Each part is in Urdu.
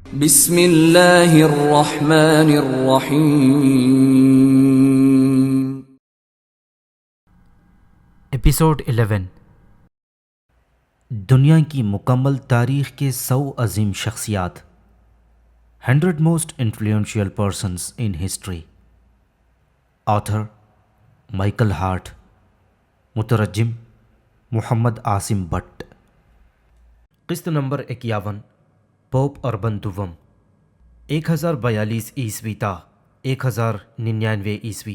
بسم اللہ الرحمن الرحیم۔ ایپیسوڈ 11، دنیا کی مکمل تاریخ کے 100 عظیم شخصیات، 100 most influential persons in history. Author Michael Hart, مترجم محمد عاصم بٹ۔ قسط نمبر 51، پوپ اربن دوم، 1042 عیسوی تا 1099 عیسوی۔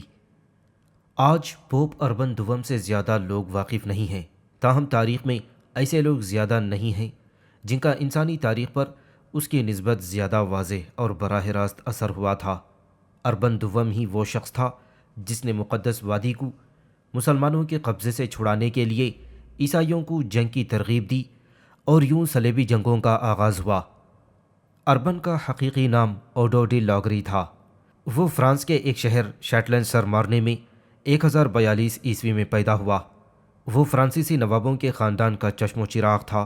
آج پوپ اربن دوم سے زیادہ لوگ واقف نہیں ہیں، تاہم تاریخ میں ایسے لوگ زیادہ نہیں ہیں جن کا انسانی تاریخ پر اس کی نسبت زیادہ واضح اور براہ راست اثر ہوا تھا۔ اربن دوم ہی وہ شخص تھا جس نے مقدس وادی کو مسلمانوں کے قبضے سے چھڑانے کے لیے عیسائیوں کو جنگ کی ترغیب دی، اور یوں صلیبی جنگوں کا آغاز ہوا۔ اربن کا حقیقی نام اوڈو ڈی لاگری تھا۔ وہ فرانس کے ایک شہر شیٹلن سر مارنے میں 1042 عیسوی میں پیدا ہوا۔ وہ فرانسیسی نوابوں کے خاندان کا چشم و چراغ تھا۔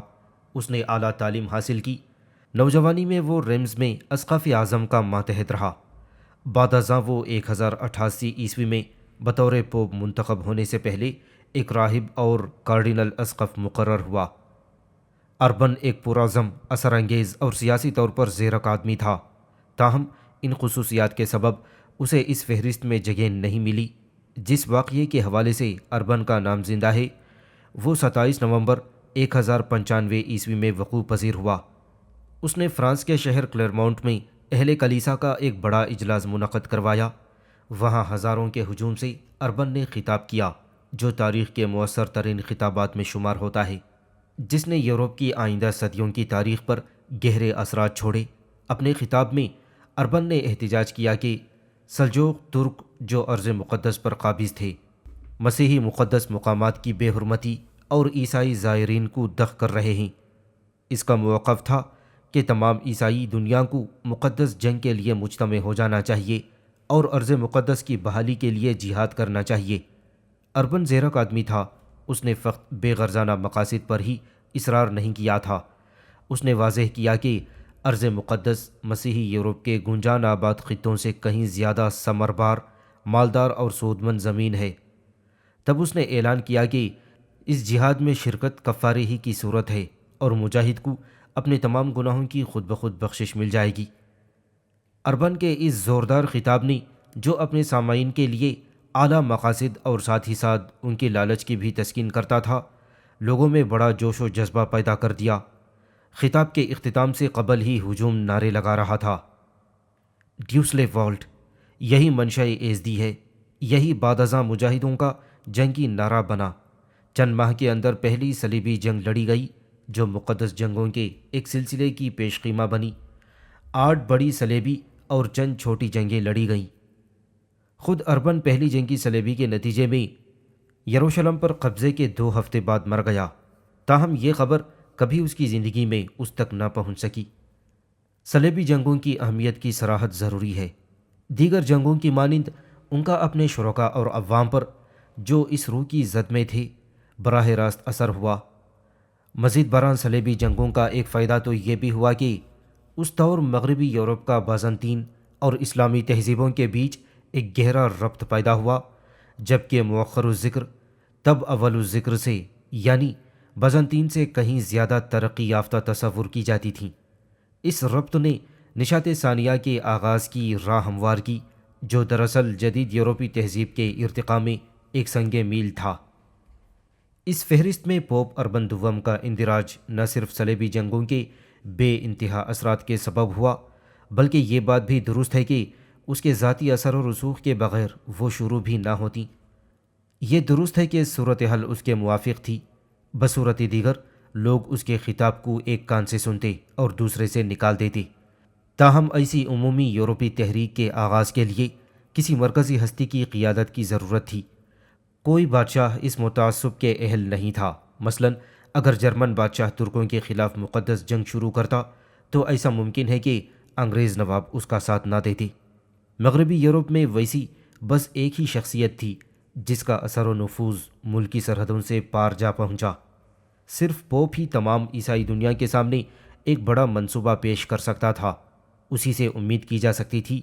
اس نے اعلیٰ تعلیم حاصل کی۔ نوجوانی میں وہ ریمز میں اسقف اعظم کا ماتحت رہا۔ بعد ازاں وہ 1088 عیسوی میں بطور پوپ منتخب ہونے سے پہلے ایک راہب اور کارڈینل اسقف مقرر ہوا۔ اربن ایک پرعزم، اثر انگیز اور سیاسی طور پر زیرک آدمی تھا، تاہم ان خصوصیات کے سبب اسے اس فہرست میں جگہ نہیں ملی۔ جس واقعے کے حوالے سے اربن کا نام زندہ ہے وہ 27 نومبر 1095 عیسوی میں وقوع پذیر ہوا۔ اس نے فرانس کے شہر کلیرمونٹ میں اہل کلیسا کا ایک بڑا اجلاس منعقد کروایا۔ وہاں ہزاروں کے ہجوم سے اربن نے خطاب کیا، جو تاریخ کے مؤثر ترین خطابات میں شمار ہوتا ہے، جس نے یورپ کی آئندہ صدیوں کی تاریخ پر گہرے اثرات چھوڑے۔ اپنے خطاب میں اربن نے احتجاج کیا کہ سلجوق ترک جو ارض مقدس پر قابض تھے، مسیحی مقدس مقامات کی بے حرمتی اور عیسائی زائرین کو دغ کر رہے ہیں۔ اس کا موقف تھا کہ تمام عیسائی دنیا کو مقدس جنگ کے لیے مجتمع ہو جانا چاہیے اور ارض مقدس کی بحالی کے لیے جہاد کرنا چاہیے۔ اربن زیرک آدمی تھا۔ اس نے فقط بے غرضانہ مقاصد پر ہی اصرار نہیں کیا تھا۔ اس نے واضح کیا کہ ارض مقدس مسیحی یورپ کے گنجان آباد خطوں سے کہیں زیادہ ثمربار، مالدار اور سودمند زمین ہے۔ تب اس نے اعلان کیا کہ اس جہاد میں شرکت کفارے ہی کی صورت ہے اور مجاہد کو اپنے تمام گناہوں کی خود بخود بخشش مل جائے گی۔ اربن کے اس زوردار خطاب نے، جو اپنے سامعین کے لیے اعلیٰ مقاصد اور ساتھ ہی ساتھ ان کی لالچ کی بھی تسکین کرتا تھا، لوگوں میں بڑا جوش و جذبہ پیدا کر دیا۔ خطاب کے اختتام سے قبل ہی ہجوم نعرے لگا رہا تھا، ڈیوسلے والٹ، یہی منشأ ایزدی ہے، یہی بعد ازاں مجاہدوں کا جنگی نعرہ بنا۔ چند ماہ کے اندر پہلی صلیبی جنگ لڑی گئی، جو مقدس جنگوں کے ایک سلسلے کی پیش خیمہ بنی۔ 8 بڑی صلیبی اور چند چھوٹی جنگیں لڑی گئیں۔ خود اربن پہلی جنگی صلیبی کے نتیجے میں یروشلم پر قبضے کے 2 ہفتے بعد مر گیا، تاہم یہ خبر کبھی اس کی زندگی میں اس تک نہ پہنچ سکی۔ صلیبی جنگوں کی اہمیت کی صراحت ضروری ہے۔ دیگر جنگوں کی مانند ان کا اپنے شرکاء اور عوام پر، جو اس روح کی زد میں تھے، براہ راست اثر ہوا۔ مزید برآں صلیبی جنگوں کا ایک فائدہ تو یہ بھی ہوا کہ اس دور مغربی یورپ کا بازنطین اور اسلامی تہذیبوں کے بیچ ایک گہرا ربط پیدا ہوا، جبکہ مؤخر الذکر تب اول الذکر سے یعنی بازنطین سے کہیں زیادہ ترقی یافتہ تصور کی جاتی تھیں۔ اس ربط نے نشاط ثانیہ کے آغاز کی راہ ہموار کی، جو دراصل جدید یورپی تہذیب کے ارتقاء میں ایک سنگ میل تھا۔ اس فہرست میں پوپ اربن دوم کا اندراج نہ صرف صلیبی جنگوں کے بے انتہا اثرات کے سبب ہوا، بلکہ یہ بات بھی درست ہے کہ اس کے ذاتی اثر و رسوخ کے بغیر وہ شروع بھی نہ ہوتی۔ یہ درست ہے کہ صورتحال اس کے موافق تھی، بصورت دیگر لوگ اس کے خطاب کو ایک کان سے سنتے اور دوسرے سے نکال دیتے۔ تاہم ایسی عمومی یورپی تحریک کے آغاز کے لیے کسی مرکزی ہستی کی قیادت کی ضرورت تھی۔ کوئی بادشاہ اس متعصب کے اہل نہیں تھا۔ مثلاً اگر جرمن بادشاہ ترکوں کے خلاف مقدس جنگ شروع کرتا تو ایسا ممکن ہے کہ انگریز نواب اس کا ساتھ نہ دیتے۔ مغربی یورپ میں ویسی بس ایک ہی شخصیت تھی جس کا اثر و نفوذ ملکی سرحدوں سے پار جا پہنچا۔ صرف پوپ ہی تمام عیسائی دنیا کے سامنے ایک بڑا منصوبہ پیش کر سکتا تھا۔ اسی سے امید کی جا سکتی تھی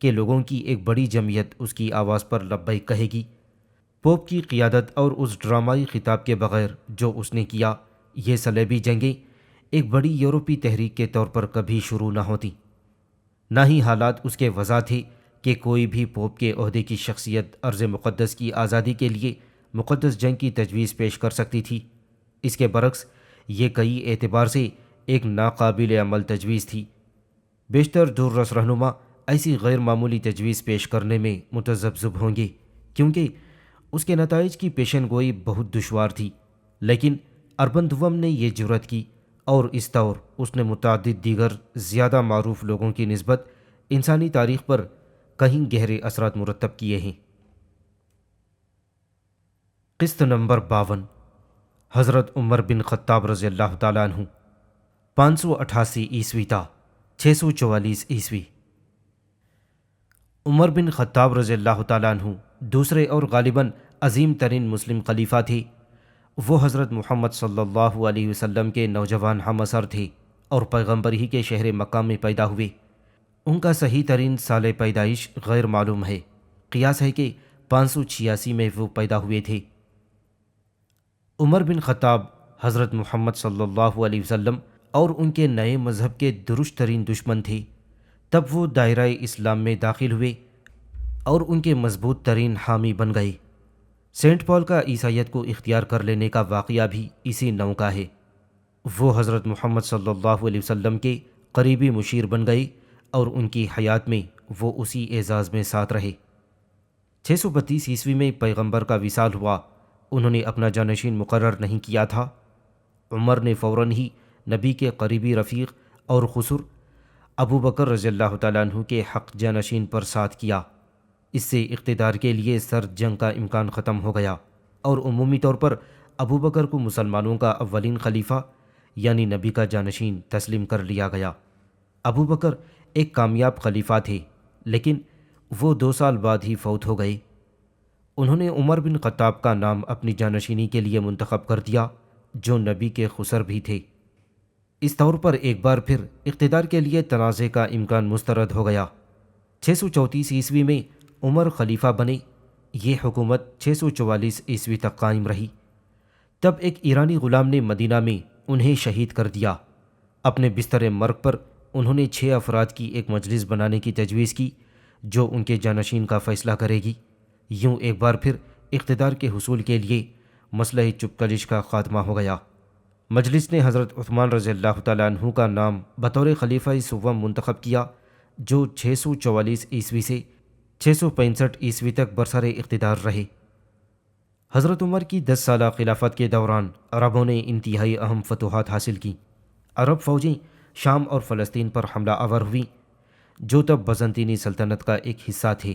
کہ لوگوں کی ایک بڑی جمعیت اس کی آواز پر لبیک کہے گی۔ پوپ کی قیادت اور اس ڈرامائی خطاب کے بغیر جو اس نے کیا، یہ صلیبی جنگیں ایک بڑی یورپی تحریک کے طور پر کبھی شروع نہ ہوتیں۔ نہ ہی حالات اس کے وضع تھے کہ کوئی بھی پوپ کے عہدے کی شخصیت ارض مقدس کی آزادی کے لیے مقدس جنگ کی تجویز پیش کر سکتی تھی۔ اس کے برعکس یہ کئی اعتبار سے ایک ناقابل عمل تجویز تھی۔ بیشتر دور رس رہنما ایسی غیر معمولی تجویز پیش کرنے میں متذبذب ہوں گے کیونکہ اس کے نتائج کی پیشن گوئی بہت دشوار تھی، لیکن اربن دوم نے یہ جرأت کی اور اس طور اس نے متعدد دیگر زیادہ معروف لوگوں کی نسبت انسانی تاریخ پر کہیں گہرے اثرات مرتب کیے ہیں۔ قسط نمبر 52، حضرت عمر بن خطاب رضی اللہ تعالیٰ عنہ، 588 عیسوی تا 644 عیسوی۔ عمر بن خطاب رضی اللہ تعالیٰ عنہ دوسرے اور غالباً عظیم ترین مسلم خلیفہ تھے۔ وہ حضرت محمد صلی اللہ علیہ وسلم کے نوجوان ہم عصر تھے اور پیغمبر ہی کے شہر مکہ میں پیدا ہوئے۔ ان کا صحیح ترین سال پیدائش غیر معلوم ہے، قیاس ہے کہ 586 میں وہ پیدا ہوئے تھے۔ عمر بن خطاب حضرت محمد صلی اللہ علیہ وسلم اور ان کے نئے مذہب کے درشت ترین دشمن تھے۔ تب وہ دائرہ اسلام میں داخل ہوئے اور ان کے مضبوط ترین حامی بن گئے۔ سینٹ پال کا عیسائیت کو اختیار کر لینے کا واقعہ بھی اسی نوع کا ہے۔ وہ حضرت محمد صلی اللہ علیہ وسلم کے قریبی مشیر بن گئے اور ان کی حیات میں وہ اسی اعزاز میں ساتھ رہے۔ 632 عیسوی میں پیغمبر کا وصال ہوا۔ انہوں نے اپنا جانشین مقرر نہیں کیا تھا۔ عمر نے فوراً ہی نبی کے قریبی رفیق اور خسر ابو بکر رضی اللہ تعالیٰ عنہ کے حق جانشین پر ساتھ کیا۔ اس سے اقتدار کے لیے سرد جنگ کا امکان ختم ہو گیا اور عمومی طور پر ابو بکر کو مسلمانوں کا اولین خلیفہ یعنی نبی کا جانشین تسلیم کر لیا گیا۔ ابو بکر ایک کامیاب خلیفہ تھے، لیکن وہ 2 سال بعد ہی فوت ہو گئے۔ انہوں نے عمر بن خطاب کا نام اپنی جانشینی کے لیے منتخب کر دیا، جو نبی کے خسر بھی تھے۔ اس طور پر ایک بار پھر اقتدار کے لیے تنازع کا امکان مسترد ہو گیا۔ 634 عیسوی میں عمر خلیفہ بنے۔ یہ حکومت 644 عیسوی تک قائم رہی۔ تب ایک ایرانی غلام نے مدینہ میں انہیں شہید کر دیا۔ اپنے بستر مرگ پر انہوں نے 6 افراد کی ایک مجلس بنانے کی تجویز کی جو ان کے جانشین کا فیصلہ کرے گی۔ یوں ایک بار پھر اقتدار کے حصول کے لیے مسئلہ چپ کلش کا خاتمہ ہو گیا۔ مجلس نے حضرت عثمان رضی اللہ تعالیٰ عنہ کا نام بطور خلیفہ سوم منتخب کیا، جو 644 عیسوی سے 665 عیسوی تک برسر اقتدار رہے۔ حضرت عمر کی 10 سالہ خلافت کے دوران عربوں نے انتہائی اہم فتوحات حاصل کیں۔ عرب فوجیں شام اور فلسطین پر حملہ آور ہوئیں، جو تب بزنطینی سلطنت کا ایک حصہ تھے۔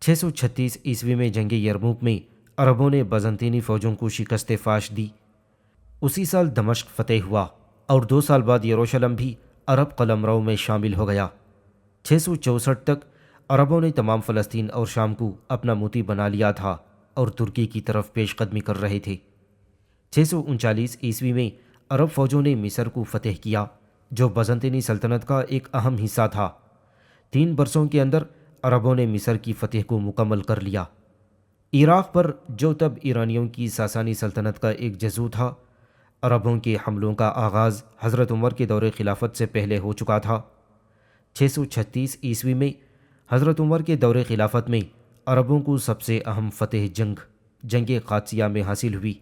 636 عیسوی میں جنگ یرموک میں عربوں نے بزنطینی فوجوں کو شکست فاش دی۔ اسی سال دمشق فتح ہوا اور 2 سال بعد یروشلم بھی عرب قلمرو میں شامل ہو گیا۔ 664 تک عربوں نے تمام فلسطین اور شام کو اپنا موتی بنا لیا تھا اور ترکی کی طرف پیش قدمی کر رہے تھے۔ 639 عیسوی میں عرب فوجوں نے مصر کو فتح کیا، جو بزنطینی سلطنت کا ایک اہم حصہ تھا۔ 3 برسوں کے اندر عربوں نے مصر کی فتح کو مکمل کر لیا۔ عراق پر، جو تب ایرانیوں کی ساسانی سلطنت کا ایک جزو تھا، عربوں کے حملوں کا آغاز حضرت عمر کے دور خلافت سے پہلے ہو چکا تھا۔ 636 عیسوی میں حضرت عمر کے دور خلافت میں عربوں کو سب سے اہم فتح جنگ قادسیہ میں حاصل ہوئی۔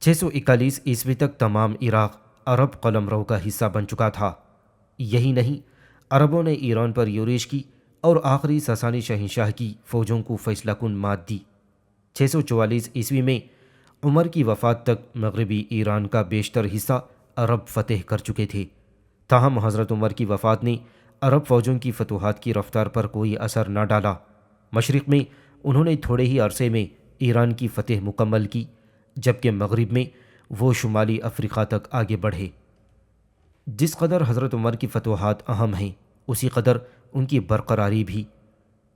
641 عیسوی تک تمام عراق عرب قلمرو کا حصہ بن چکا تھا۔ یہی نہیں، عربوں نے ایران پر یورش کی اور آخری ساسانی شہنشاہ کی فوجوں کو فیصلہ کن مات دی۔ 644 عیسوی میں عمر کی وفات تک مغربی ایران کا بیشتر حصہ عرب فتح کر چکے تھے۔ تاہم حضرت عمر کی وفات نے عرب فوجوں کی فتوحات کی رفتار پر کوئی اثر نہ ڈالا۔ مشرق میں انہوں نے تھوڑے ہی عرصے میں ایران کی فتح مکمل کی، جبکہ مغرب میں وہ شمالی افریقہ تک آگے بڑھے۔ جس قدر حضرت عمر کی فتوحات اہم ہیں، اسی قدر ان کی برقراری بھی۔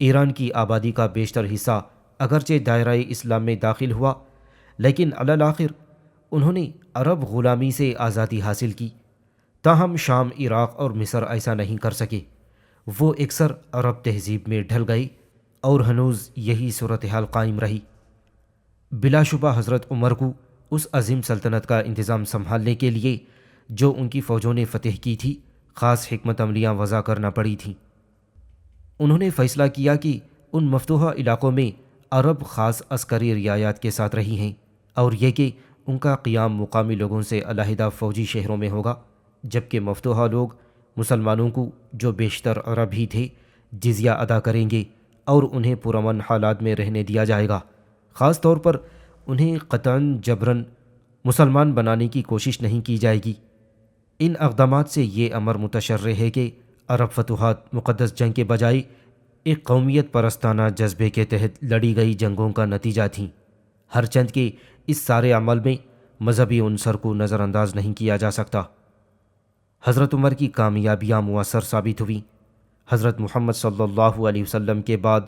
ایران کی آبادی کا بیشتر حصہ اگرچہ دائرہ اسلام میں داخل ہوا، لیکن علی الآخر انہوں نے عرب غلامی سے آزادی حاصل کی۔ تاہم شام، عراق اور مصر ایسا نہیں کر سکے۔ وہ اکثر عرب تہذیب میں ڈھل گئی اور ہنوز یہی صورتحال قائم رہی۔ بلا شبہ حضرت عمر کو اس عظیم سلطنت کا انتظام سنبھالنے کے لیے جو ان کی فوجوں نے فتح کی تھی، خاص حکمت عملیاں وضع کرنا پڑی تھیں۔ انہوں نے فیصلہ کیا کہ ان مفتوحہ علاقوں میں عرب خاص عسکری رعایات کے ساتھ رہی ہیں، اور یہ کہ ان کا قیام مقامی لوگوں سے علیحدہ فوجی شہروں میں ہوگا، جبکہ مفتوحہ لوگ مسلمانوں کو، جو بیشتر عرب ہی تھے، جزیہ ادا کریں گے اور انہیں پرامن حالات میں رہنے دیا جائے گا۔ خاص طور پر انہیں قطعاً جبراً مسلمان بنانے کی کوشش نہیں کی جائے گی۔ ان اقدامات سے یہ امر متشرع ہے کہ عرب فتوحات مقدس جنگ کے بجائے ایک قومیت پرستانہ جذبے کے تحت لڑی گئی جنگوں کا نتیجہ تھیں، ہر چند کہ اس سارے عمل میں مذہبی عنصر کو نظر انداز نہیں کیا جا سکتا۔ حضرت عمر کی کامیابیاں مؤثر ثابت ہوئیں۔ حضرت محمد صلی اللہ علیہ وسلم کے بعد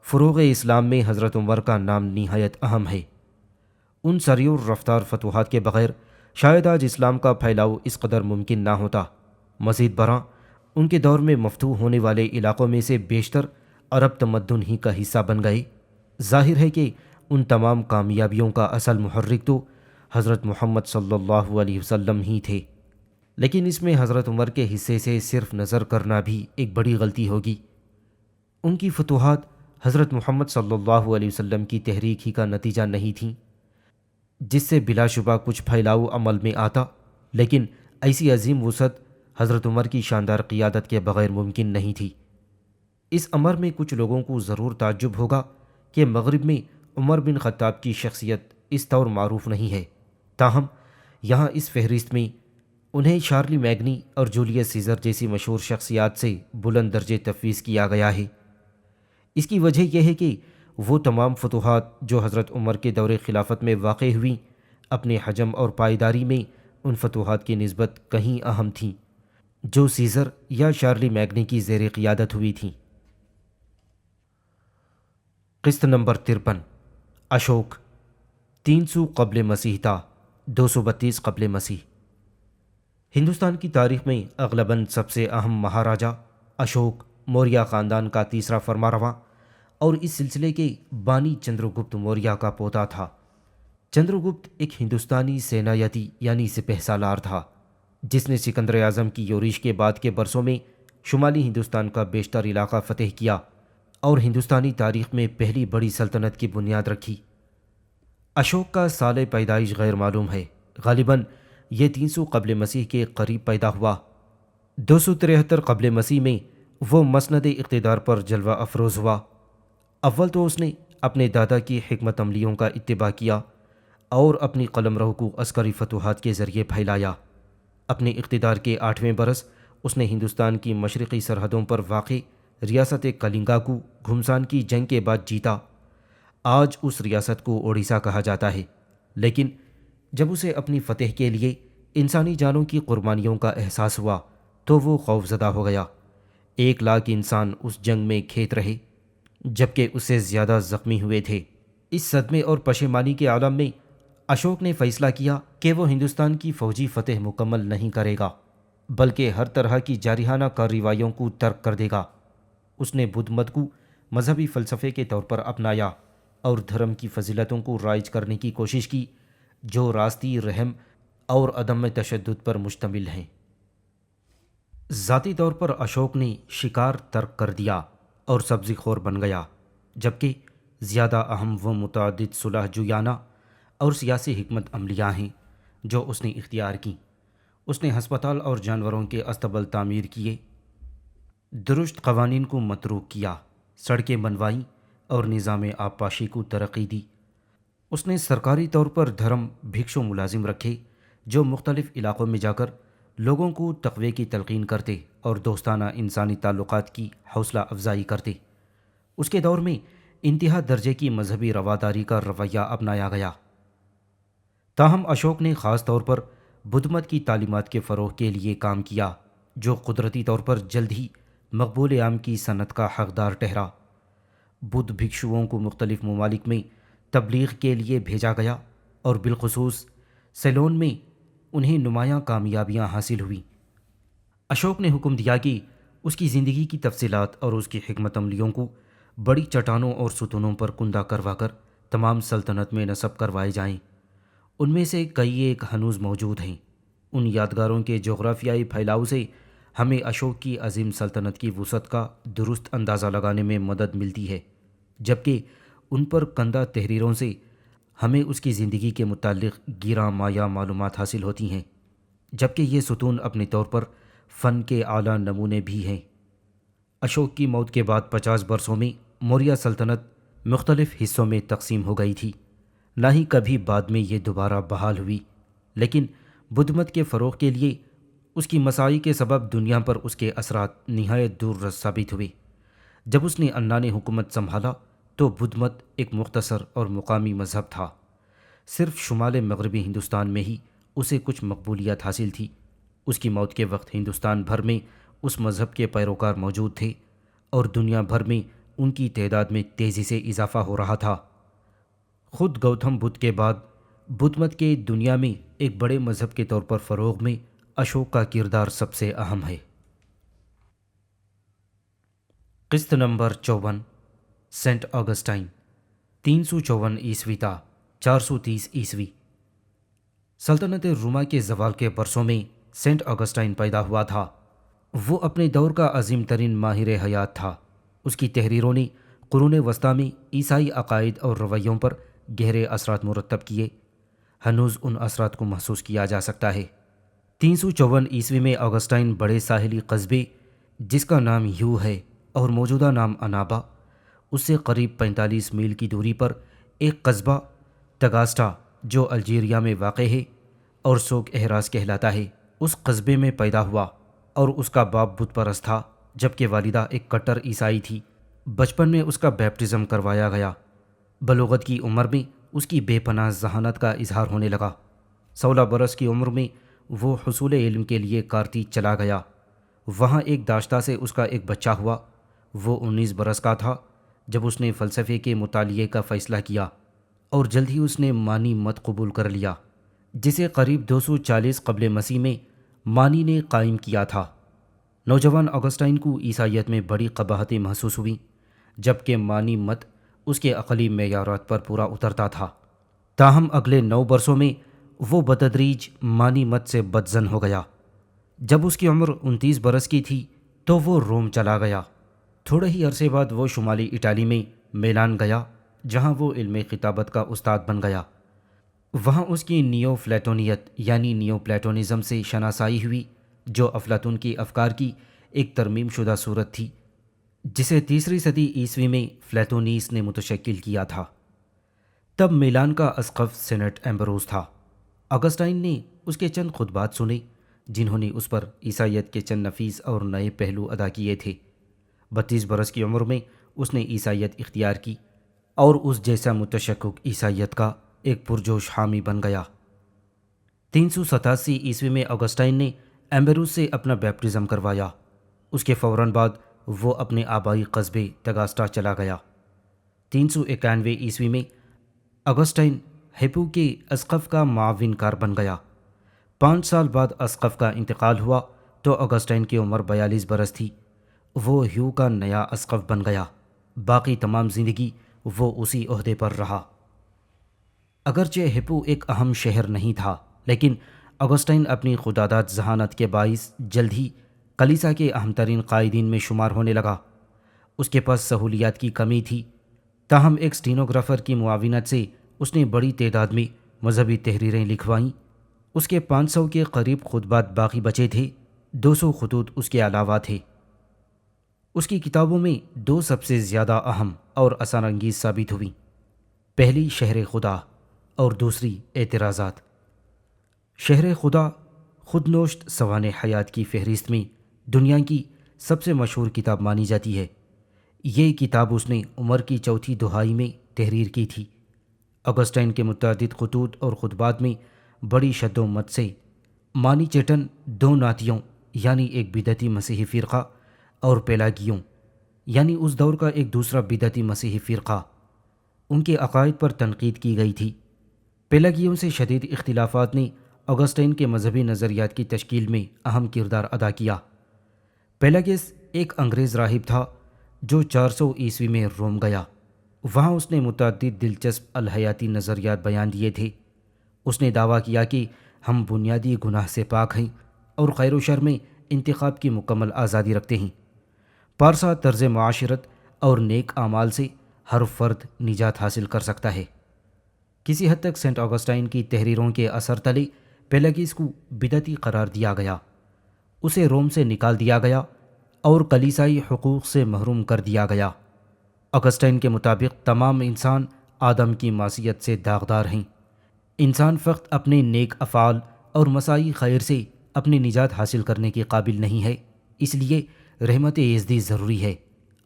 فروغ اسلام میں حضرت عمر کا نام نہایت اہم ہے۔ ان سریع رفتار فتوحات کے بغیر شاید آج اسلام کا پھیلاؤ اس قدر ممکن نہ ہوتا۔ مزید برآں ان کے دور میں مفتوح ہونے والے علاقوں میں سے بیشتر عرب تمدن ہی کا حصہ بن گئے۔ ظاہر ہے کہ ان تمام کامیابیوں کا اصل محرک تو حضرت محمد صلی اللہ علیہ وسلم ہی تھے، لیکن اس میں حضرت عمر کے حصے سے صرف نظر کرنا بھی ایک بڑی غلطی ہوگی۔ ان کی فتوحات حضرت محمد صلی اللہ علیہ وسلم کی تحریک ہی کا نتیجہ نہیں تھیں، جس سے بلا شبہ کچھ پھیلاؤ عمل میں آتا، لیکن ایسی عظیم وسعت حضرت عمر کی شاندار قیادت کے بغیر ممکن نہیں تھی۔ اس امر میں کچھ لوگوں کو ضرور تعجب ہوگا کہ مغرب میں عمر بن خطاب کی شخصیت اس طور معروف نہیں ہے، تاہم یہاں اس فہرست میں انہیں شارلی میگنی اور جولیس سیزر جیسی مشہور شخصیات سے بلند درجے تفویض کیا گیا ہے۔ اس کی وجہ یہ ہے کہ وہ تمام فتوحات جو حضرت عمر کے دور خلافت میں واقع ہوئیں، اپنے حجم اور پائیداری میں ان فتوحات کی نسبت کہیں اہم تھیں جو سیزر یا شارلی میگنی کی زیر قیادت ہوئی تھیں۔ قسط نمبر 53 اشوک 300 قبل مسیح تا 232 قبل مسیح۔ ہندوستان کی تاریخ میں اغلباً سب سے اہم مہاراجا اشوک موریہ خاندان کا تیسرا فرمانرواں اور اس سلسلے کے بانی چندرگپت موریہ کا پوتا تھا۔ چندرگپت ایک ہندوستانی سینایتی یعنی سپہ سالار تھا جس نے سکندر اعظم کی یورش کے بعد کے برسوں میں شمالی ہندوستان کا بیشتر علاقہ فتح کیا اور ہندوستانی تاریخ میں پہلی بڑی سلطنت کی بنیاد رکھی۔ اشوک کا سال پیدائش غیر معلوم ہے، غالباً یہ 300 قبل مسیح کے قریب پیدا ہوا۔ 273 قبل مسیح میں وہ مسند اقتدار پر جلوہ افروز ہوا۔ اول تو اس نے اپنے دادا کی حکمت عملیوں کا اتباع کیا اور اپنی قلمرو کو عسکری فتوحات کے ذریعے پھیلایا۔ اپنے اقتدار کے 8ویں برس اس نے ہندوستان کی مشرقی سرحدوں پر واقع ریاست کلنگا کو گھمسان کی جنگ کے بعد جیتا۔ آج اس ریاست کو اڑیسہ کہا جاتا ہے، لیکن جب اسے اپنی فتح کے لیے انسانی جانوں کی قربانیوں کا احساس ہوا تو وہ خوفزدہ ہو گیا۔ 1 لاکھ انسان اس جنگ میں کھیت رہے، جبکہ اس سے زیادہ زخمی ہوئے تھے۔ اس صدمے اور پشیمانی کے عالم میں اشوک نے فیصلہ کیا کہ وہ ہندوستان کی فوجی فتح مکمل نہیں کرے گا، بلکہ ہر طرح کی جارحانہ کارروائیوں کو ترک کر دے گا۔ اس نے بدھ مت کو مذہبی فلسفے کے طور پر اپنایا اور دھرم کی فضیلتوں کو رائج کرنے کی کوشش کی جو راستی، رحم اور عدم تشدد پر مشتمل ہیں۔ ذاتی طور پر اشوک نے شکار ترک کر دیا اور سبزی خور بن گیا، جبکہ زیادہ اہم وہ متعدد صلح جویانہ اور سیاسی حکمت عملیاں ہیں جو اس نے اختیار کیں۔ اس نے ہسپتال اور جانوروں کے استبل تعمیر کیے، درست قوانین کو متروک کیا، سڑکیں بنوائیں اور نظام آبپاشی کو ترقی دی۔ اس نے سرکاری طور پر دھرم بھکشو ملازم رکھے جو مختلف علاقوں میں جا کر لوگوں کو تقوی کی تلقین کرتے اور دوستانہ انسانی تعلقات کی حوصلہ افزائی کرتے۔ اس کے دور میں انتہا درجے کی مذہبی رواداری کا رویہ اپنایا گیا۔ تاہم اشوک نے خاص طور پر بدھ مت کی تعلیمات کے فروغ کے لیے کام کیا جو قدرتی طور پر جلد ہی مقبول عام کی صنعت کا حقدار ٹھہرا۔ بدھ بھکشوؤں کو مختلف ممالک میں تبلیغ کے لیے بھیجا گیا اور بالخصوص سیلون میں انہیں نمایاں کامیابیاں حاصل ہوئیں۔ اشوک نے حکم دیا کہ اس کی زندگی کی تفصیلات اور اس کی حکمت عملیوں کو بڑی چٹانوں اور ستونوں پر کندہ کروا کر تمام سلطنت میں نصب کروائے جائیں۔ ان میں سے کئی ایک ہنوز موجود ہیں۔ ان یادگاروں کے جغرافیائی پھیلاؤ سے ہمیں اشوک کی عظیم سلطنت کی وسعت کا درست اندازہ لگانے میں مدد ملتی ہے، جبکہ ان پر کندہ تحریروں سے ہمیں اس کی زندگی کے متعلق گیرا مایہ معلومات حاصل ہوتی ہیں، جبکہ یہ ستون اپنے طور پر فن کے اعلیٰ نمونے بھی ہیں۔ اشوک کی موت کے بعد 50 برسوں میں موریہ سلطنت مختلف حصوں میں تقسیم ہو گئی تھی، نہ ہی کبھی بعد میں یہ دوبارہ بحال ہوئی، لیکن بدھ مت کے فروغ کے لیے اس کی مساعی کے سبب دنیا پر اس کے اثرات نہایت دور رس ثابت ہوئے۔ جب اس نے انا نے حکومت سنبھالا تو بدھ مت ایک مختصر اور مقامی مذہب تھا۔ صرف شمال مغربی ہندوستان میں ہی اسے کچھ مقبولیت حاصل تھی۔ اس کی موت کے وقت ہندوستان بھر میں اس مذہب کے پیروکار موجود تھے اور دنیا بھر میں ان کی تعداد میں تیزی سے اضافہ ہو رہا تھا۔ خود گوتم بدھ کے بعد بدھ مت کے دنیا میں ایک بڑے مذہب کے طور پر فروغ میں اشوک کا کردار سب سے اہم ہے۔ قسط نمبر 54 سینٹ آگسٹائن 354 عیسوی تا 430 عیسوی۔ سلطنت روما کے زوال کے برسوں میں سینٹ آگسٹائن پیدا ہوا تھا۔ وہ اپنے دور کا عظیم ترین ماہر حیات تھا۔ اس کی تحریروں نے قرون وسطیٰ میں عیسائی عقائد اور رویوں پر گہرے اثرات مرتب کیے۔ ہنوز ان اثرات کو محسوس کیا جا سکتا ہے۔ 354 عیسوی میں آگسٹائن بڑے ساحلی قصبے جس کا نام یو ہے اور موجودہ نام انابا، اس سے قریب 45 میل کی دوری پر ایک قصبہ تگاسٹا جو الجیریا میں واقع ہے اور سوک احراز کہلاتا ہے، اس قصبے میں پیدا ہوا، اور اس کا باپ بت پرست تھا جبکہ والدہ ایک کٹر عیسائی تھی۔ بچپن میں اس کا بیپٹزم کروایا گیا۔ بلوغت کی عمر میں اس کی بے پناہ ذہانت کا اظہار ہونے لگا۔ 16 برس کی عمر میں وہ حصول علم کے لیے کارتی چلا گیا۔ وہاں ایک داشتہ سے اس کا ایک بچہ ہوا۔ وہ 19 برس کا تھا جب اس نے فلسفے کے مطالعے کا فیصلہ کیا اور جلد ہی اس نے مانی مت قبول کر لیا، جسے قریب 240 قبل مسیح میں مانی نے قائم کیا تھا۔ نوجوان آگسٹائن کو عیسائیت میں بڑی قباحتیں محسوس ہوئیں، جبکہ مانی مت اس کے عقلی معیارات پر پورا اترتا تھا۔ تاہم اگلے 9 برسوں میں وہ بتدریج مانی مت سے بدظن ہو گیا۔ جب اس کی عمر 29 برس کی تھی تو وہ روم چلا گیا۔ تھوڑے ہی عرصے بعد وہ شمالی اٹالی میں میلان گیا، جہاں وہ علم خطابت کا استاد بن گیا۔ وہاں اس کی نیو فلیٹونیت یعنی نیو پلیٹونزم سے شناسائی ہوئی، جو افلاطون کی افکار کی ایک ترمیم شدہ صورت تھی، جسے 3 صدی عیسوی میں فلیٹونیس نے متشکل کیا تھا۔ تب میلان کا اسقف سینٹ ایمبروز تھا۔ آگسٹائن نے اس کے چند خطبات سنے، جنہوں نے اس پر عیسائیت کے چند نفیس اور نئے پہلو ادا کیے تھے۔ 32 برس کی عمر میں اس نے عیسائیت اختیار کی اور اس جیسا متشکک عیسائیت کا ایک پرجوش حامی بن گیا۔ 387 عیسوی میں آگسٹائن نے ایمبروز سے اپنا بیپٹزم کروایا۔ اس کے فوراً بعد وہ اپنے آبائی قصبے تگاسٹا چلا گیا۔ 391 عیسوی میں آگسٹائن ہیپو کے اسقف کا معاون کار بن گیا۔ 5 سال بعد اسقف کا انتقال ہوا تو آگسٹائن کی عمر 42 برس تھی۔ وہ ہیو کا نیا اسقف بن گیا۔ باقی تمام زندگی وہ اسی عہدے پر رہا۔ اگرچہ ہیپو ایک اہم شہر نہیں تھا، لیکن آگسٹائن اپنی خودداد ذہانت کے باعث جلد ہی کلیسا کے اہم ترین قائدین میں شمار ہونے لگا۔ اس کے پاس سہولیات کی کمی تھی، تاہم ایک اسٹینوگرافر کی معاونت سے اس نے بڑی تعداد میں مذہبی تحریریں لکھوائیں۔ اس کے 500 کے قریب خطبات باقی بچے تھے، 200 خطوط اس کے علاوہ تھے۔ اس کی کتابوں میں 2 سب سے زیادہ اہم اور اثر انگیز ثابت ہوئیں، پہلی شہر خدا اور دوسری اعتراضات۔ شہر خدا خود نوشت سوانح حیات کی فہرست میں دنیا کی سب سے مشہور کتاب مانی جاتی ہے۔ یہ کتاب اس نے عمر کی چوتھی دہائی میں تحریر کی تھی۔ آگسٹائن کے متعدد خطوط اور خطبات میں بڑی شد و مت سے مانی چیٹن 2 ناتیوں یعنی ایک بدعتی مسیحی فرقہ اور پیلاگیوں یعنی اس دور کا ایک دوسرا بدعتی مسیحی فرقہ، ان کے عقائد پر تنقید کی گئی تھی۔ پیلاگیوں سے شدید اختلافات نے آگسٹائن کے مذہبی نظریات کی تشکیل میں اہم کردار ادا کیا۔ پیلاگس ایک انگریز راہب تھا جو 400 عیسوی میں روم گیا۔ وہاں اس نے متعدد دلچسپ الحیاتی نظریات بیان دیے تھے۔ اس نے دعویٰ کیا کہ ہم بنیادی گناہ سے پاک ہیں اور خیر و شر میں انتخاب کی مکمل آزادی رکھتے ہیں۔ پارسا طرز معاشرت اور نیک اعمال سے ہر فرد نجات حاصل کر سکتا ہے۔ کسی حد تک سینٹ آگسٹائن کی تحریروں کے اثر تلے پیلاگس کو بدعتی قرار دیا گیا۔ اسے روم سے نکال دیا گیا اور کلیسائی حقوق سے محروم کر دیا گیا۔ آگسٹائن کے مطابق تمام انسان آدم کی معصیت سے داغدار ہیں۔ انسان فقط اپنے نیک افعال اور مساعی خیر سے اپنی نجات حاصل کرنے کے قابل نہیں ہے، اس لیے رحمت یزدی ضروری ہے،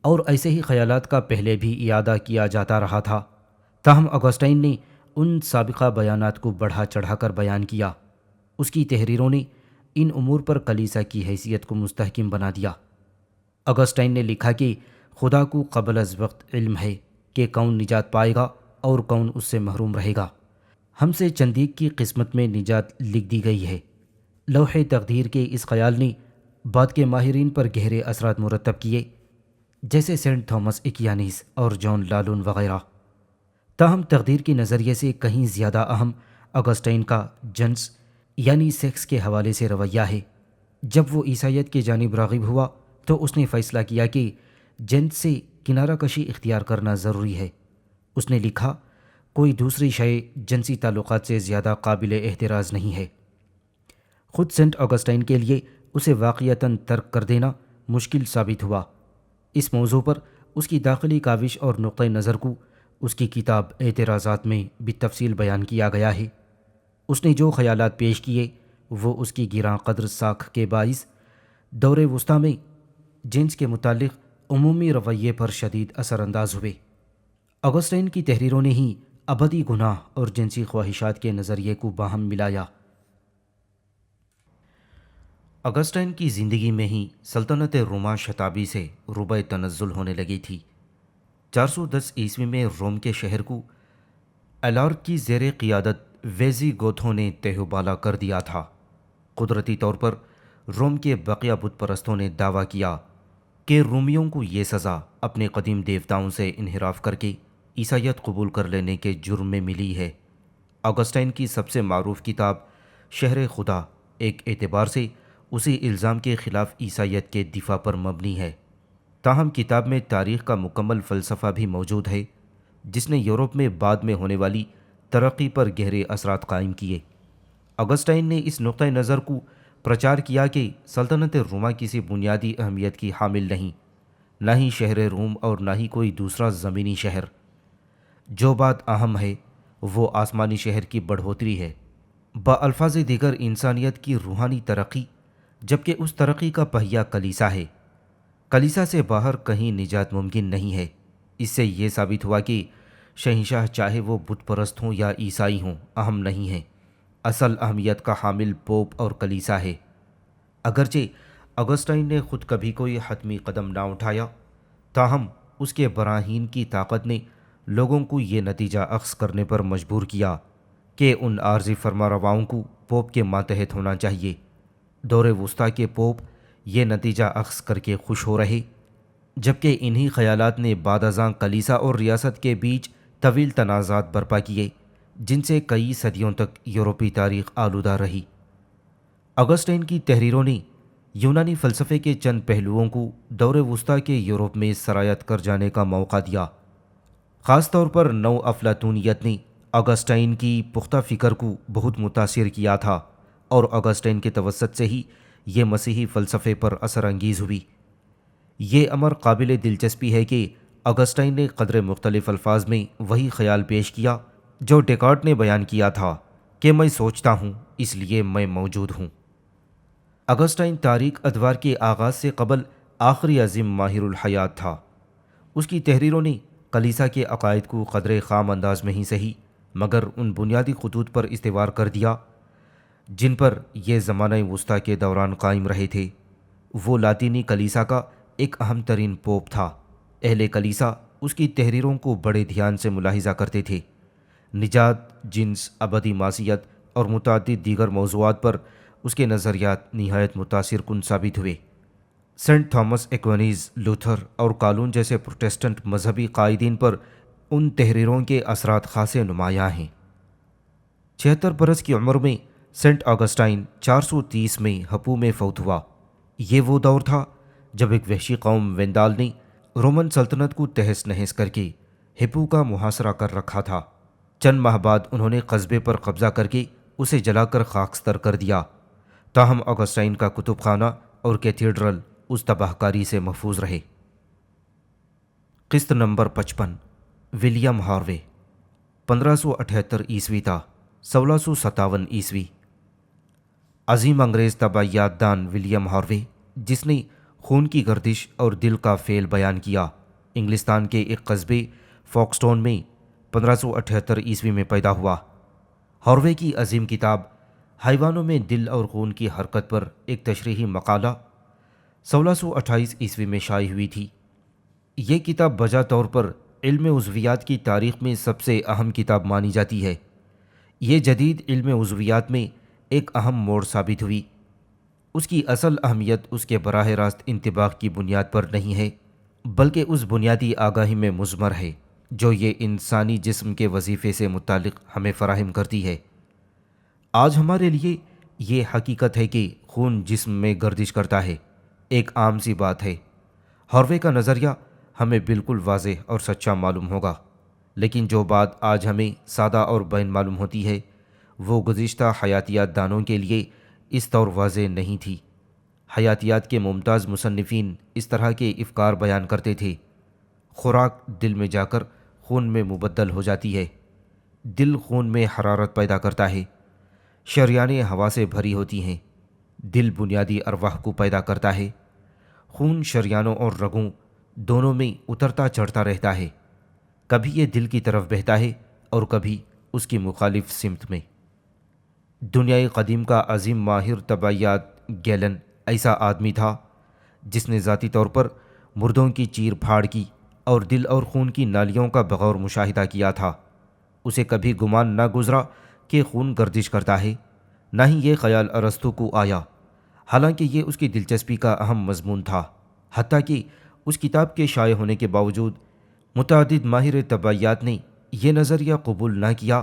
اور ایسے ہی خیالات کا پہلے بھی اعادہ کیا جاتا رہا تھا۔ تاہم آگسٹائن نے ان سابقہ بیانات کو بڑھا چڑھا کر بیان کیا۔ اس کی تحریروں نے ان امور پر کلیسا کی حیثیت کو مستحکم بنا دیا۔ آگسٹائن نے لکھا کہ خدا کو قبل از وقت علم ہے کہ کون نجات پائے گا اور کون اس سے محروم رہے گا۔ ہم سے چندیک کی قسمت میں نجات لکھ دی گئی ہے۔ لوح تقدیر کے اس خیال نے بعد کے ماہرین پر گہرے اثرات مرتب کیے، جیسے سینٹ تھامس ایکوینیس اور جان لالون وغیرہ۔ تاہم تقدیر کے نظریے سے کہیں زیادہ اہم آگسٹائن کا جنس یعنی سیکس کے حوالے سے رویہ ہے۔ جب وہ عیسائیت کی جانب راغب ہوا تو اس نے فیصلہ کیا کہ جنس سے کنارہ کشی اختیار کرنا ضروری ہے۔ اس نے لکھا، کوئی دوسری شے جنسی تعلقات سے زیادہ قابل احتراز نہیں ہے۔ خود سینٹ آگسٹائن کے لیے اسے واقعتاً ترک کر دینا مشکل ثابت ہوا۔ اس موضوع پر اس کی داخلی کاوش اور نقطۂ نظر کو اس کی کتاب اعتراضات میں بالتفصیل بیان کیا گیا ہے۔ اس نے جو خیالات پیش کیے وہ اس کی گراں قدر ساکھ کے باعث دور وسطیٰ میں جنس کے متعلق عمومی رویے پر شدید اثر انداز ہوئے۔ آگسٹائن کی تحریروں نے ہی ابدی گناہ اور جنسی خواہشات کے نظریے کو باہم ملایا۔ آگسٹائن کی زندگی میں ہی سلطنت روما شتابی سے ربع تنزل ہونے لگی تھی۔ 410 عیسوی میں روم کے شہر کو الارک کی زیر قیادت ویزی گوتھوں نے تہ و بالا کر دیا تھا۔ قدرتی طور پر روم کے بقیہ بت پرستوں نے دعویٰ کیا کہ رومیوں کو یہ سزا اپنے قدیم دیوتاؤں سے انحراف کر کے عیسائیت قبول کر لینے کے جرم میں ملی ہے۔ آگسٹائن کی سب سے معروف کتاب شہر خدا ایک اعتبار سے اسی الزام کے خلاف عیسائیت کے دفاع پر مبنی ہے۔ تاہم کتاب میں تاریخ کا مکمل فلسفہ بھی موجود ہے، جس نے یورپ میں بعد میں ہونے والی ترقی پر گہرے اثرات قائم کیے۔ آگسٹائن نے اس نقطۂ نظر کو پرچار کیا کہ سلطنت روما کسی بنیادی اہمیت کی حامل نہیں، نہ ہی شہر روم اور نہ ہی کوئی دوسرا زمینی شہر۔ جو بات اہم ہے وہ آسمانی شہر کی بڑھوتری ہے، بالفاظ دیگر انسانیت کی روحانی ترقی، جبکہ اس ترقی کا پہیہ کلیسا ہے۔ کلیسا سے باہر کہیں نجات ممکن نہیں ہے۔ اس سے یہ ثابت ہوا کہ شہنشاہ چاہے وہ بت پرست ہوں یا عیسائی ہوں اہم نہیں ہیں، اصل اہمیت کا حامل پوپ اور کلیسا ہے۔ اگرچہ آگسٹائن نے خود کبھی کوئی حتمی قدم نہ اٹھایا، تاہم اس کے براہین کی طاقت نے لوگوں کو یہ نتیجہ اخذ کرنے پر مجبور کیا کہ ان عارضی فرمانرواؤں کو پوپ کے ماتحت ہونا چاہیے۔ دور وسطیٰ کے پوپ یہ نتیجہ اخذ کر کے خوش ہو رہے، جبکہ انہی خیالات نے بعد ازاں کلیسا اور ریاست کے بیچ طویل تنازعات برپا کیے، جن سے کئی صدیوں تک یورپی تاریخ آلودہ رہی۔ آگسٹائن کی تحریروں نے یونانی فلسفے کے چند پہلوؤں کو دور وسطیٰ کے یورپ میں سرایت کر جانے کا موقع دیا۔ خاص طور پر نو افلاطونیت نے آگسٹائن کی پختہ فکر کو بہت متاثر کیا تھا، اور آگسٹائن کے توسط سے ہی یہ مسیحی فلسفے پر اثر انگیز ہوئی۔ یہ امر قابل دلچسپی ہے کہ آگسٹائن نے قدر مختلف الفاظ میں وہی خیال پیش کیا جو ڈیکارٹ نے بیان کیا تھا کہ میں سوچتا ہوں اس لیے میں موجود ہوں۔ آگسٹائن تاریک ادوار کے آغاز سے قبل آخری عظیم ماہر الحیات تھا۔ اس کی تحریروں نے کلیسا کے عقائد کو قدر خام انداز میں ہی صحیح مگر ان بنیادی خطوط پر استوار کر دیا جن پر یہ زمانہ وسطیٰ کے دوران قائم رہے تھے۔ وہ لاطینی کلیسا کا ایک اہم ترین پوپ تھا۔ اہل کلیسا اس کی تحریروں کو بڑے دھیان سے ملاحظہ کرتے تھے۔ نجات، جنس، ابدی معصیت اور متعدد دیگر موضوعات پر اس کے نظریات نہایت متاثر کن ثابت ہوئے۔ سینٹ تھامس ایکوینیز، لوتھر اور کالون جیسے پروٹیسٹنٹ مذہبی قائدین پر ان تحریروں کے اثرات خاصے نمایاں ہیں۔ 76 برس کی عمر میں سینٹ آگسٹائن 430 میں ہپو میں فوت ہوا۔ یہ وہ دور تھا جب ایک وحشی قوم ویندال نے رومن سلطنت کو تہس نہس کر کے ہپو کا محاصرہ کر رکھا تھا۔ چند ماہ بعد انہوں نے قصبے پر قبضہ کر کے اسے جلا کر خاکستر کر دیا، تاہم آگسٹائن کا کتب خانہ اور کیتھیڈرل اس تباہ کاری سے محفوظ رہے۔ قسط نمبر 55، ولیم ہاروے، 1578 عیسوی تا 1657 عیسوی۔ عظیم انگریز طبعیات دان ولیم ہاروے، جس نے خون کی گردش اور دل کا فعل بیان کیا، انگلستان کے ایک قصبے فوکسٹون میں 1578 عیسوی میں پیدا ہوا۔ ہاروے کی عظیم کتاب حیوانوں میں دل اور خون کی حرکت پر ایک تشریحی مقالہ 1628 عیسوی میں شائع ہوئی تھی۔ یہ کتاب بجا طور پر علم عضویات کی تاریخ میں سب سے اہم کتاب مانی جاتی ہے۔ یہ جدید علم عضویات میں ایک اہم موڑ ثابت ہوئی۔ اس کی اصل اہمیت اس کے براہ راست انطباق کی بنیاد پر نہیں ہے، بلکہ اس بنیادی آگاہی میں مضمر ہے جو یہ انسانی جسم کے وظیفے سے متعلق ہمیں فراہم کرتی ہے۔ آج ہمارے لیے یہ حقیقت ہے کہ خون جسم میں گردش کرتا ہے ایک عام سی بات ہے۔ ہاروے کا نظریہ ہمیں بالکل واضح اور سچا معلوم ہوگا، لیکن جو بات آج ہمیں سادہ اور بین معلوم ہوتی ہے وہ گزشتہ حیاتیات دانوں کے لیے اس طور واضح نہیں تھی۔ حیاتیات کے ممتاز مصنفین اس طرح کے افکار بیان کرتے تھے: خوراک دل میں جا کر خون میں مبدل ہو جاتی ہے، دل خون میں حرارت پیدا کرتا ہے، شریانیں ہوا سے بھری ہوتی ہیں، دل بنیادی ارواح کو پیدا کرتا ہے، خون شریانوں اور رگوں دونوں میں اترتا چڑھتا رہتا ہے، کبھی یہ دل کی طرف بہتا ہے اور کبھی اس کی مخالف سمت میں۔ دنیائے قدیم کا عظیم ماہر طبعیات گیلن ایسا آدمی تھا جس نے ذاتی طور پر مردوں کی چیر پھاڑ کی اور دل اور خون کی نالیوں کا بغور مشاہدہ کیا تھا۔ اسے کبھی گمان نہ گزرا کہ خون گردش کرتا ہے، نہ ہی یہ خیال ارسطو کو آیا، حالانکہ یہ اس کی دلچسپی کا اہم مضمون تھا۔ حتیٰ کہ اس کتاب کے شائع ہونے کے باوجود متعدد ماہر طبعیات نے یہ نظریہ قبول نہ کیا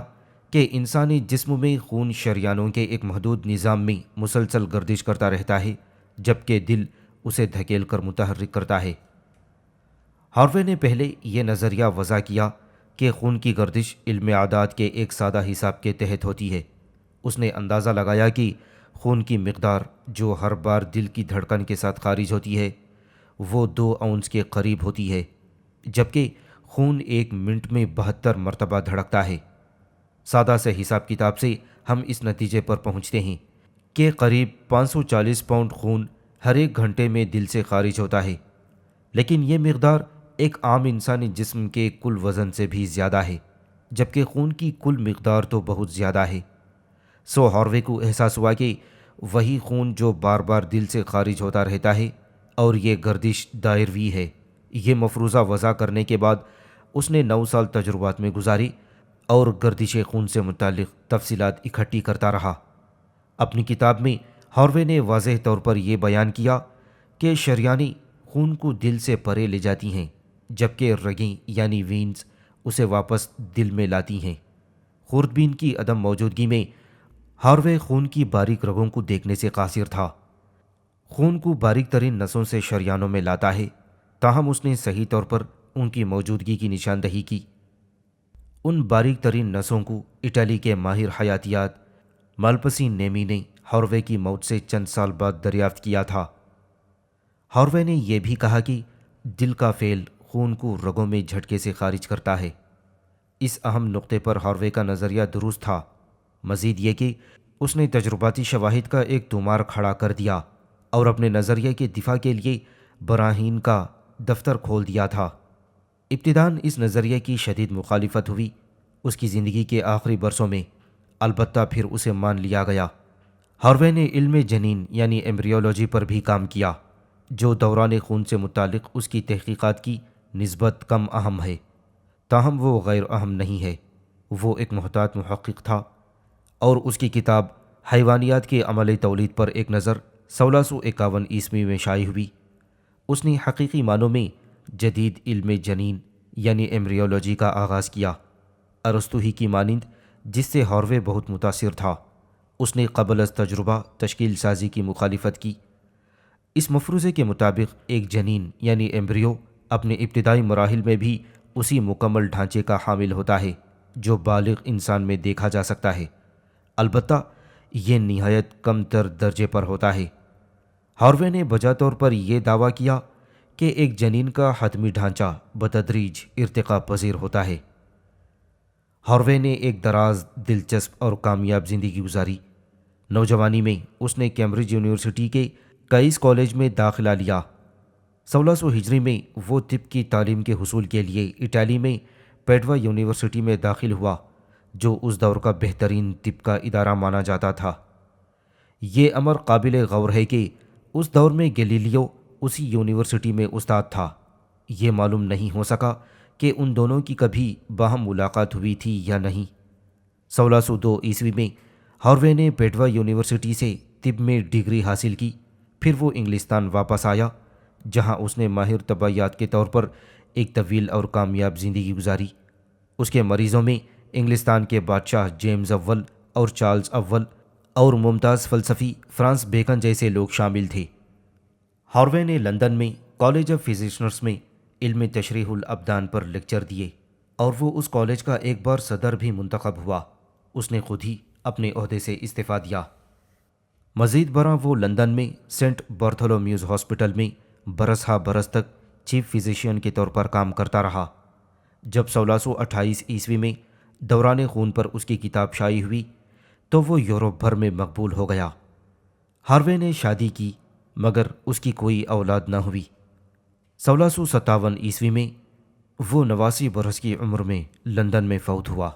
کہ انسانی جسم میں خون شریانوں کے ایک محدود نظام میں مسلسل گردش کرتا رہتا ہے، جبکہ دل اسے دھکیل کر متحرک کرتا ہے۔ ہاروے نے پہلے یہ نظریہ وضع کیا کہ خون کی گردش علم عادات کے ایک سادہ حساب کے تحت ہوتی ہے۔ اس نے اندازہ لگایا کہ خون کی مقدار جو ہر بار دل کی دھڑکن کے ساتھ خارج ہوتی ہے وہ 2 اونس کے قریب ہوتی ہے، جبکہ خون 1 منٹ میں 72 مرتبہ دھڑکتا ہے۔ سادہ سے حساب کتاب سے ہم اس نتیجے پر پہنچتے ہیں کہ قریب 540 پاؤنڈ خون ہر 1 گھنٹے میں دل سے خارج ہوتا ہے، لیکن یہ مقدار ایک عام انسانی جسم کے کل وزن سے بھی زیادہ ہے، جبکہ خون کی کل مقدار تو بہت زیادہ ہے۔ سو ہاروے کو احساس ہوا کہ وہی خون جو بار بار دل سے خارج ہوتا رہتا ہے اور یہ گردش دائروی ہے۔ یہ مفروضہ وضع کرنے کے بعد اس نے 9 سال تجربات میں گزاری اور گردش خون سے متعلق تفصیلات اکٹھی کرتا رہا۔ اپنی کتاب میں ہاروے نے واضح طور پر یہ بیان کیا کہ شریانیں خون کو دل سے پرے لے جاتی ہیں، جبکہ رگیں یعنی وینز اسے واپس دل میں لاتی ہیں۔ خوردبین کی عدم موجودگی میں ہاروے خون کی باریک رگوں کو دیکھنے سے قاصر تھا۔ خون کو باریک ترین نسوں سے شریانوں میں لاتا ہے، تاہم اس نے صحیح طور پر ان کی موجودگی کی نشاندہی کی۔ ان باریک ترین نسوں کو اٹلی کے ماہر حیاتیات مالپسی نیمی نے ہاروے کی موت سے چند سال بعد دریافت کیا تھا۔ ہاروے نے یہ بھی کہا کہ دل کا فعل خون کو رگوں میں جھٹکے سے خارج کرتا ہے۔ اس اہم نقطے پر ہاروے کا نظریہ درست تھا۔ مزید یہ کہ اس نے تجرباتی شواہد کا ایک طومار کھڑا کر دیا اور اپنے نظریے کے دفاع کے لیے براہین کا دفتر کھول دیا تھا۔ ابتداً اس نظریے کی شدید مخالفت ہوئی اس کی زندگی کے آخری برسوں میں، البتہ پھر اسے مان لیا گیا۔ ہاروے نے علم جنین یعنی ایمبریولوجی پر بھی کام کیا، جو دوران خون سے متعلق اس کی تحقیقات کی نسبت کم اہم ہے، تاہم وہ غیر اہم نہیں ہے۔ وہ ایک محتاط محقق تھا اور اس کی کتاب حیوانیات کے عمل تولید پر ایک نظر 1651 عیسوی میں شائع ہوئی۔ اس نے حقیقی معنوں میں جدید علم جنین یعنی ایمبریولوجی کا آغاز کیا۔ ارسطو ہی کی مانند جس سے ہاروے بہت متاثر تھا، اس نے قبل از تجربہ تشکیل سازی کی مخالفت کی۔ اس مفروضے کے مطابق ایک جنین یعنی ایمبریو اپنے ابتدائی مراحل میں بھی اسی مکمل ڈھانچے کا حامل ہوتا ہے جو بالغ انسان میں دیکھا جا سکتا ہے، البتہ یہ نہایت کم تر درجے پر ہوتا ہے۔ ہاروے نے بجا طور پر یہ دعویٰ کیا کہ ایک جنین کا حتمی ڈھانچہ بتدریج ارتقا پذیر ہوتا ہے۔ ہاروے نے ایک دراز، دلچسپ اور کامیاب زندگی گزاری۔ نوجوانی میں اس نے کیمبرج یونیورسٹی کے کائس کالج میں داخلہ لیا۔ 1600 ہجری میں وہ طب کی تعلیم کے حصول کے لیے اٹالی میں پیڈوا یونیورسٹی میں داخل ہوا، جو اس دور کا بہترین طب کا ادارہ مانا جاتا تھا۔ یہ امر قابل غور ہے کہ اس دور میں گیلیلیو اسی یونیورسٹی میں استاد تھا۔ یہ معلوم نہیں ہو سکا کہ ان دونوں کی کبھی باہم ملاقات ہوئی تھی یا نہیں۔ 1602 عیسوی میں ہاروے نے پیڈوا یونیورسٹی سے طب میں ڈگری حاصل کی، پھر وہ انگلستان واپس آیا، جہاں اس نے ماہر طبیعیات کے طور پر ایک طویل اور کامیاب زندگی گزاری۔ اس کے مریضوں میں انگلستان کے بادشاہ جیمز اول اور چارلز اول اور ممتاز فلسفی فرانس بیکن جیسے لوگ شامل تھے۔ ہاروے نے لندن میں کالج آف فزیشنرز میں علم تشریح الابدان پر لیکچر دیے اور وہ اس کالج کا ایک بار صدر بھی منتخب ہوا۔ اس نے خود ہی اپنے عہدے سے استعفیٰ دیا۔ مزید برآں وہ لندن میں سینٹ بارتھولومیوز ہاسپٹل میں برس ہا برس تک چیف فزیشین کے طور پر کام کرتا رہا۔ جب 1628 عیسوی میں دوران خون پر اس کی کتاب شائع ہوئی تو وہ یورپ بھر میں مقبول ہو گیا۔ ہاروے نے شادی کی مگر اس کی کوئی اولاد نہ ہوئی۔ 1657 عیسوی میں وہ 89 برس کی عمر میں لندن میں فوت ہوا۔